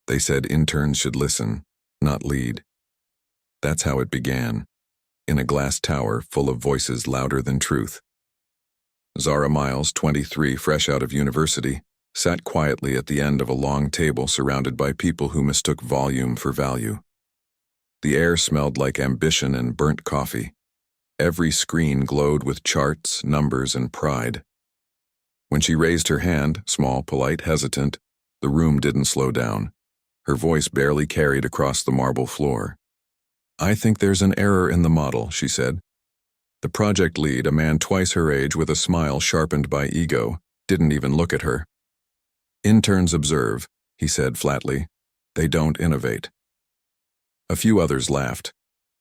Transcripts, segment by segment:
They said interns should listen, not lead. That's how it began, in a glass tower full of voices louder than truth. Zara Miles, 23, fresh out of university, sat quietly at the end of a long table surrounded by people who mistook volume for value. The air smelled like ambition and burnt coffee. Every screen glowed with charts, numbers, and pride. When she raised her hand, small, polite, hesitant, the room didn't slow down. Her voice barely carried across the marble floor. "I think there's an error in the model," she said. The project lead, a man twice her age with a smile sharpened by ego, didn't even look at her. "Interns observe," he said flatly. "They don't innovate." A few others laughed.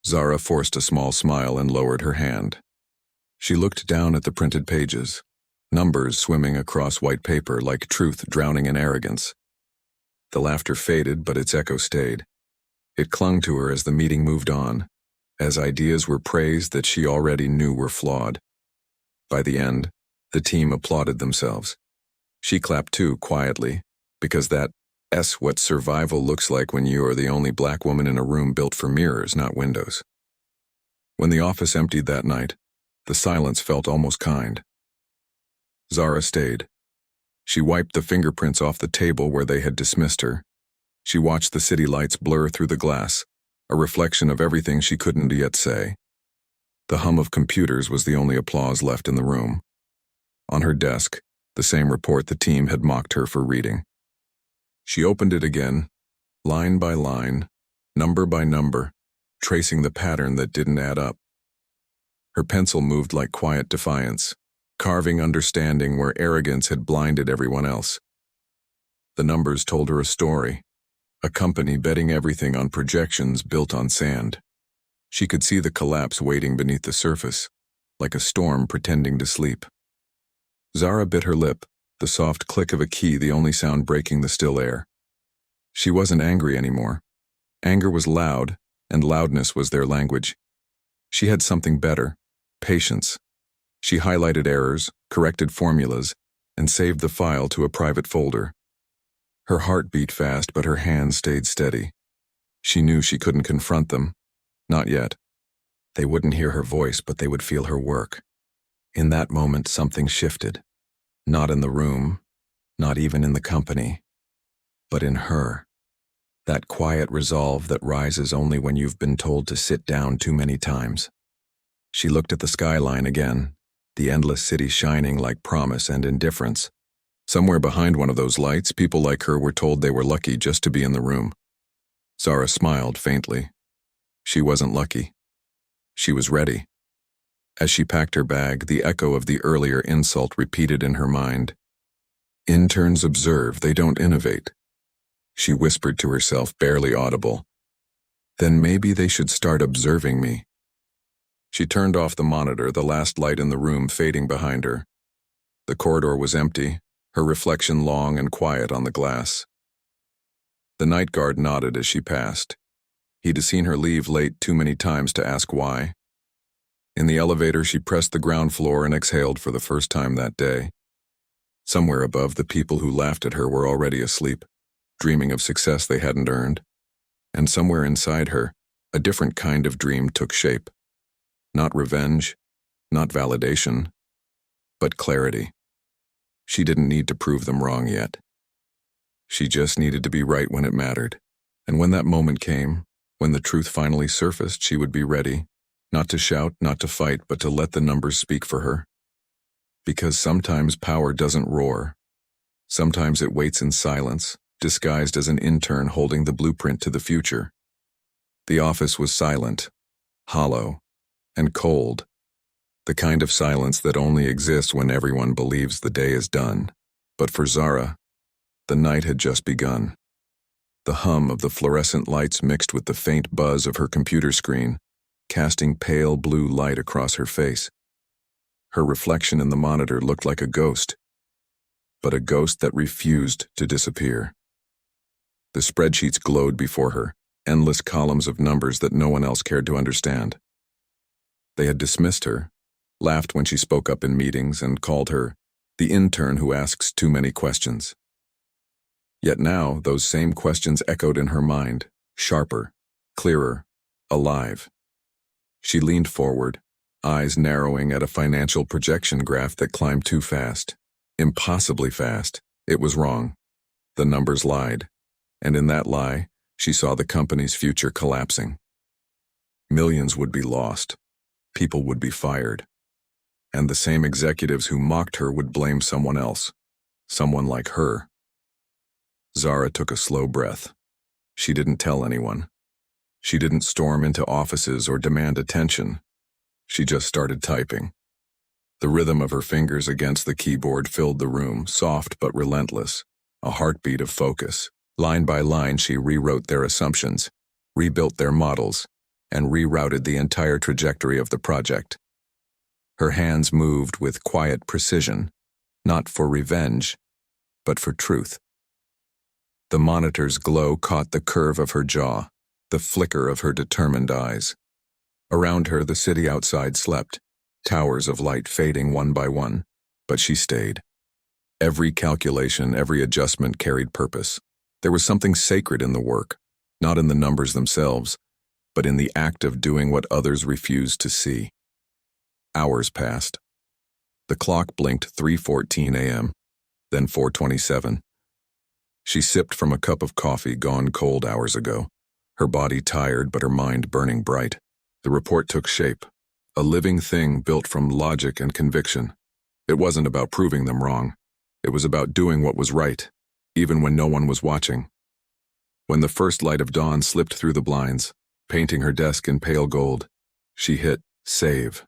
Zara forced a small smile and lowered her hand. She looked down at the printed pages, numbers swimming across white paper like truth drowning in arrogance. The laughter faded, but its echo stayed. It clung to her as the meeting moved on, as ideas were praised that she already knew were flawed. By the end, the team applauded themselves. She clapped too, quietly, because that's what survival looks like when you are the only black woman in a room built for mirrors, not windows. When the office emptied that night, the silence felt almost kind. Zara stayed. She wiped the fingerprints off the table where they had dismissed her. She watched the city lights blur through the glass, a reflection of everything she couldn't yet say. The hum of computers was the only applause left in the room. On her desk, the same report the team had mocked her for reading. She opened it again, line by line, number by number, tracing the pattern that didn't add up. Her pencil moved like quiet defiance, carving understanding where arrogance had blinded everyone else. The numbers told her a story, a company betting everything on projections built on sand. She could see the collapse waiting beneath the surface, like a storm pretending to sleep. Zara bit her lip, the soft click of a key the only sound breaking the still air. She wasn't angry anymore. Anger was loud, and loudness was their language. She had something better, patience. She highlighted errors, corrected formulas, and saved the file to a private folder. Her heart beat fast, but her hands stayed steady. She knew she couldn't confront them. Not yet. They wouldn't hear her voice, but they would feel her work. In that moment, something shifted. Not in the room, not even in the company, but in her. That quiet resolve that rises only when you've been told to sit down too many times. She looked at the skyline again, the endless city shining like promise and indifference. Somewhere behind one of those lights, people like her were told they were lucky just to be in the room. Zara smiled faintly. She wasn't lucky. She was ready. As she packed her bag, the echo of the earlier insult repeated in her mind. "Interns observe, they don't innovate." She whispered to herself, barely audible. "Then maybe they should start observing me." She turned off the monitor, the last light in the room fading behind her. The corridor was empty, her reflection long and quiet on the glass. The night guard nodded as she passed. He'd seen her leave late too many times to ask why. In the elevator, she pressed the ground floor and exhaled for the first time that day. Somewhere above, the people who laughed at her were already asleep, dreaming of success they hadn't earned. And somewhere inside her, a different kind of dream took shape. Not revenge, not validation, but clarity. She didn't need to prove them wrong yet. She just needed to be right when it mattered. And when that moment came, when the truth finally surfaced, she would be ready. Not to shout, not to fight, but to let the numbers speak for her. Because sometimes power doesn't roar. Sometimes it waits in silence, disguised as an intern holding the blueprint to the future. The office was silent, hollow, and cold. The kind of silence that only exists when everyone believes the day is done. But for Zara, the night had just begun. The hum of the fluorescent lights mixed with the faint buzz of her computer screen, casting pale blue light across her face. Her reflection in the monitor looked like a ghost, but a ghost that refused to disappear. The spreadsheets glowed before her, endless columns of numbers that no one else cared to understand. They had dismissed her, laughed when she spoke up in meetings, and called her the intern who asks too many questions. Yet now, those same questions echoed in her mind, sharper, clearer, alive. She leaned forward, eyes narrowing at a financial projection graph that climbed too fast. Impossibly fast. It was wrong. The numbers lied. And in that lie, she saw the company's future collapsing. Millions would be lost. People would be fired. And the same executives who mocked her would blame someone else. Someone like her. Zara took a slow breath. She didn't tell anyone. She didn't storm into offices or demand attention. She just started typing. The rhythm of her fingers against the keyboard filled the room, soft but relentless, a heartbeat of focus. Line by line, she rewrote their assumptions, rebuilt their models, and rerouted the entire trajectory of the project. Her hands moved with quiet precision, not for revenge, but for truth. The monitor's glow caught the curve of her jaw, the flicker of her determined eyes. Around her, the city outside slept, towers of light fading one by one, but she stayed. Every calculation, every adjustment carried purpose. There was something sacred in the work, not in the numbers themselves, but in the act of doing what others refused to see. Hours passed. The clock blinked 3:14 a.m., then 4:27. She sipped from a cup of coffee gone cold hours ago, her body tired but her mind burning bright. The report took shape, a living thing built from logic and conviction. It wasn't about proving them wrong. It was about doing what was right, even when no one was watching. When the first light of dawn slipped through the blinds, painting her desk in pale gold, she hit save.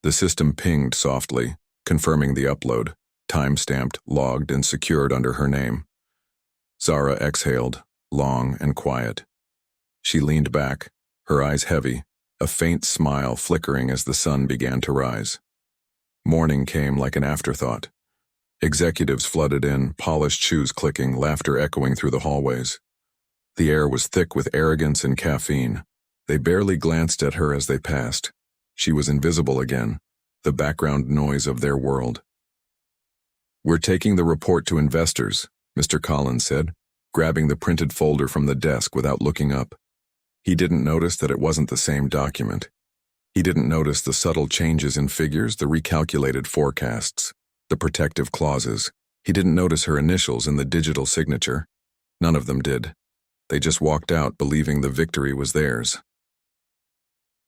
The system pinged softly, confirming the upload, time-stamped, logged, and secured under her name. Zara exhaled, long and quiet. She leaned back, her eyes heavy, a faint smile flickering as the sun began to rise. Morning came like an afterthought. Executives flooded in, polished shoes clicking, laughter echoing through the hallways. The air was thick with arrogance and caffeine. They barely glanced at her as they passed. She was invisible again, the background noise of their world. "We're taking the report to investors," Mr. Collins said, grabbing the printed folder from the desk without looking up. He didn't notice that it wasn't the same document. He didn't notice the subtle changes in figures, the recalculated forecasts, the protective clauses. He didn't notice her initials in the digital signature. None of them did. They just walked out believing the victory was theirs.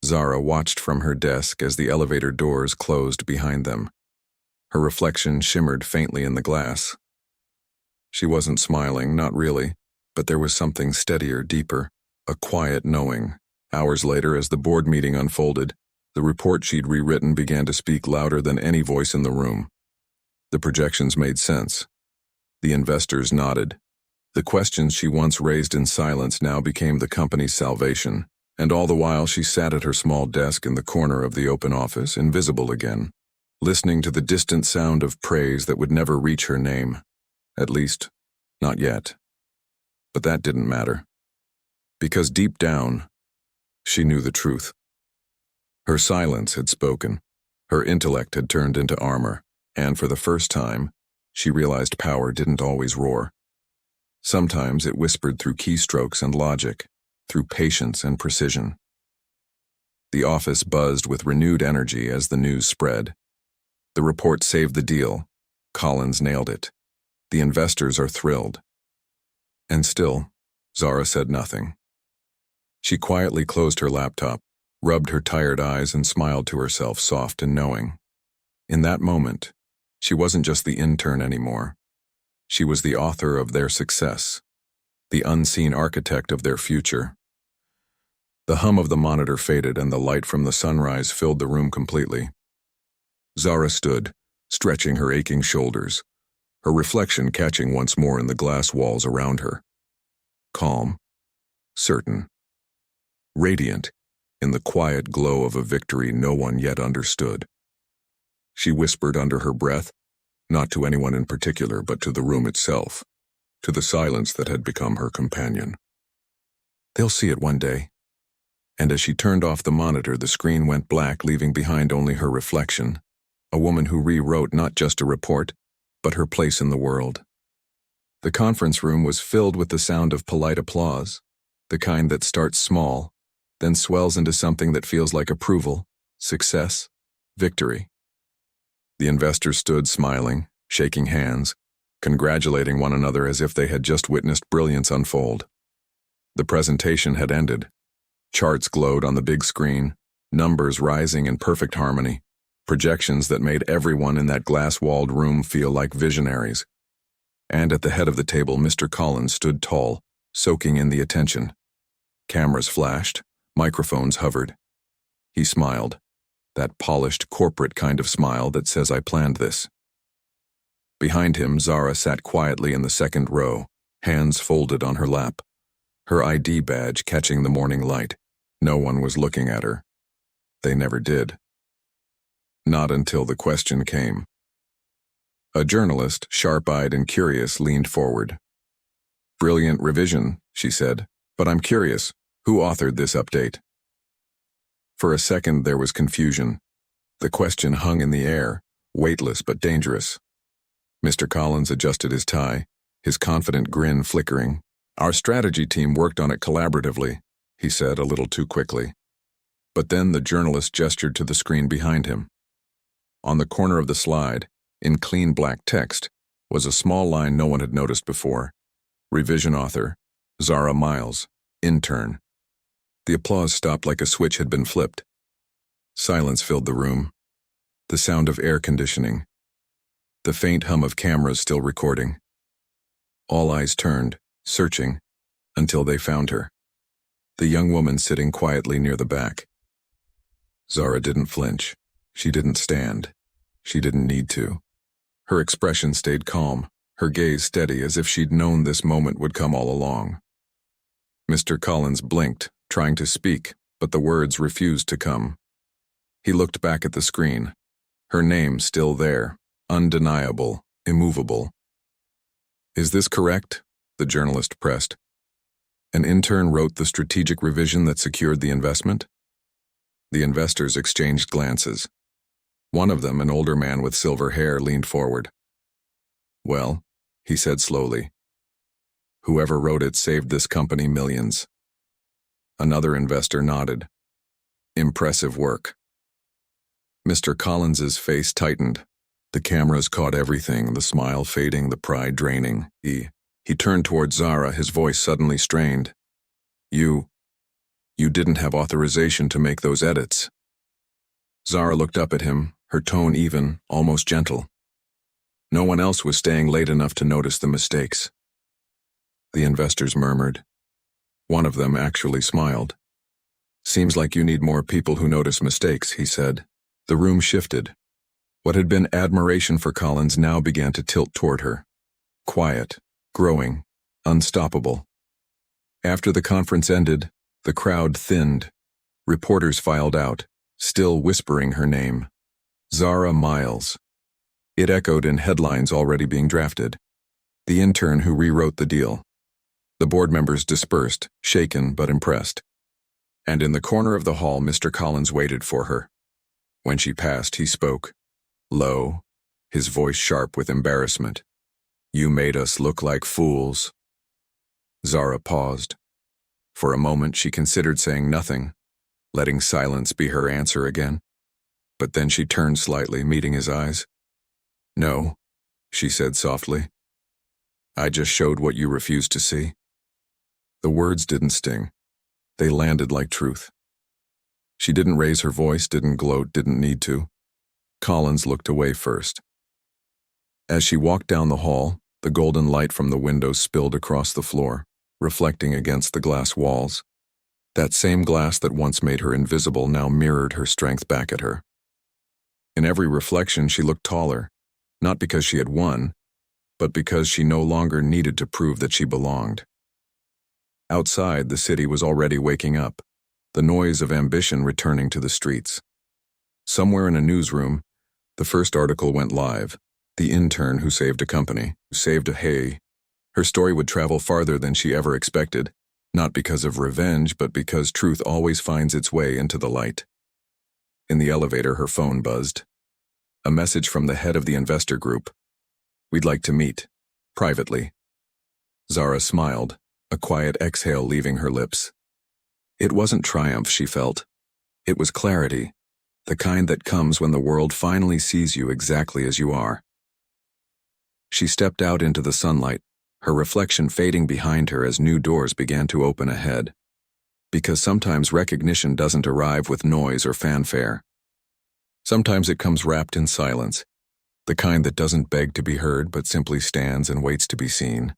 Zara watched from her desk as the elevator doors closed behind them. Her reflection shimmered faintly in the glass. She wasn't smiling, not really, but there was something steadier, deeper, a quiet knowing. Hours later, as the board meeting unfolded, the report she'd rewritten began to speak louder than any voice in the room. The projections made sense. The investors nodded. The questions she once raised in silence now became the company's salvation, and all the while she sat at her small desk in the corner of the open office, invisible again, listening to the distant sound of praise that would never reach her name. At least, not yet. But that didn't matter. Because deep down, she knew the truth. Her silence had spoken. Her intellect had turned into armor, and for the first time, she realized power didn't always roar. Sometimes it whispered through keystrokes and logic, through patience and precision. The office buzzed with renewed energy as the news spread. The report saved the deal. Collins nailed it. The investors are thrilled. And still, Zara said nothing. She quietly closed her laptop, rubbed her tired eyes, and smiled to herself, soft and knowing. In that moment, she wasn't just the intern anymore. She was the author of their success, the unseen architect of their future. The hum of the monitor faded and the light from the sunrise filled the room completely. Zara stood, stretching her aching shoulders, her reflection catching once more in the glass walls around her. Calm, certain, radiant in the quiet glow of a victory no one yet understood. She whispered under her breath, not to anyone in particular, but to the room itself, to the silence that had become her companion. "They'll see it one day." And as she turned off the monitor, the screen went black, leaving behind only her reflection, a woman who rewrote not just a report, but her place in the world. The conference room was filled with the sound of polite applause, the kind that starts small, then swells into something that feels like approval, success, victory. The investors stood smiling, shaking hands, congratulating one another as if they had just witnessed brilliance unfold. The presentation had ended. Charts glowed on the big screen, numbers rising in perfect harmony, projections that made everyone in that glass-walled room feel like visionaries. And at the head of the table, Mr. Collins stood tall, soaking in the attention. Cameras flashed, microphones hovered. He smiled, that polished, corporate kind of smile that says, "I planned this." Behind him, Zara sat quietly in the second row, hands folded on her lap, her ID badge catching the morning light. No one was looking at her. They never did. Not until the question came. A journalist, sharp-eyed and curious, leaned forward. "Brilliant revision," she said, "but I'm curious, who authored this update?" For a second there was confusion. The question hung in the air, weightless but dangerous. Mr. Collins adjusted his tie, his confident grin flickering. "Our strategy team worked on it collaboratively," he said a little too quickly. But then the journalist gestured to the screen behind him. On the corner of the slide, in clean black text, was a small line no one had noticed before. Revision author, Zara Miles, intern. The applause stopped like a switch had been flipped. Silence filled the room. The sound of air conditioning. The faint hum of cameras still recording. All eyes turned, searching, until they found her. The young woman sitting quietly near the back. Zara didn't flinch. She didn't stand. She didn't need to. Her expression stayed calm, her gaze steady as if she'd known this moment would come all along. Mr. Collins blinked, trying to speak, but the words refused to come. He looked back at the screen. Her name still there, undeniable, immovable. "Is this correct?" the journalist pressed. "An intern wrote the strategic revision that secured the investment?" The investors exchanged glances. One of them, an older man with silver hair, leaned forward. "Well," he said slowly, "whoever wrote it saved this company millions." Another investor nodded. "Impressive work." Mr. Collins's face tightened. The cameras caught everything, the smile fading, the pride draining. He turned toward Zara, his voice suddenly strained. You didn't have authorization to make those edits." Zara looked up at him, her tone even, almost gentle. No one else was staying late enough to notice the mistakes. The investors murmured. One of them actually smiled. "Seems like you need more people who notice mistakes," he said. The room shifted. What had been admiration for Collins now began to tilt toward her. Quiet, growing, unstoppable. After the conference ended, the crowd thinned. Reporters filed out, still whispering her name. Zara Miles. It echoed in headlines already being drafted. The intern who rewrote the deal. The board members dispersed, shaken but impressed. And in the corner of the hall, Mr. Collins waited for her. When she passed, he spoke. Low, his voice sharp with embarrassment. "You made us look like fools." Zara paused. For a moment she considered saying nothing, letting silence be her answer again. But then she turned slightly, meeting his eyes. "No," she said softly. "I just showed what you refused to see." The words didn't sting. They landed like truth. She didn't raise her voice, didn't gloat, didn't need to. Collins looked away first. As she walked down the hall, the golden light from the windows spilled across the floor, reflecting against the glass walls. That same glass that once made her invisible now mirrored her strength back at her. In every reflection she looked taller, not because she had won, but because she no longer needed to prove that she belonged. Outside, the city was already waking up, the noise of ambition returning to the streets. Somewhere in a newsroom, the first article went live. The intern who saved a company, who saved a hay. Her story would travel farther than she ever expected, not because of revenge, but because truth always finds its way into the light. In the elevator, her phone buzzed. A message from the head of the investor group. "We'd like to meet. Privately." Zara smiled, a quiet exhale leaving her lips. It wasn't triumph she felt. It was clarity, the kind that comes when the world finally sees you exactly as you are. She stepped out into the sunlight, her reflection fading behind her as new doors began to open ahead. Because sometimes recognition doesn't arrive with noise or fanfare. Sometimes it comes wrapped in silence, the kind that doesn't beg to be heard but simply stands and waits to be seen.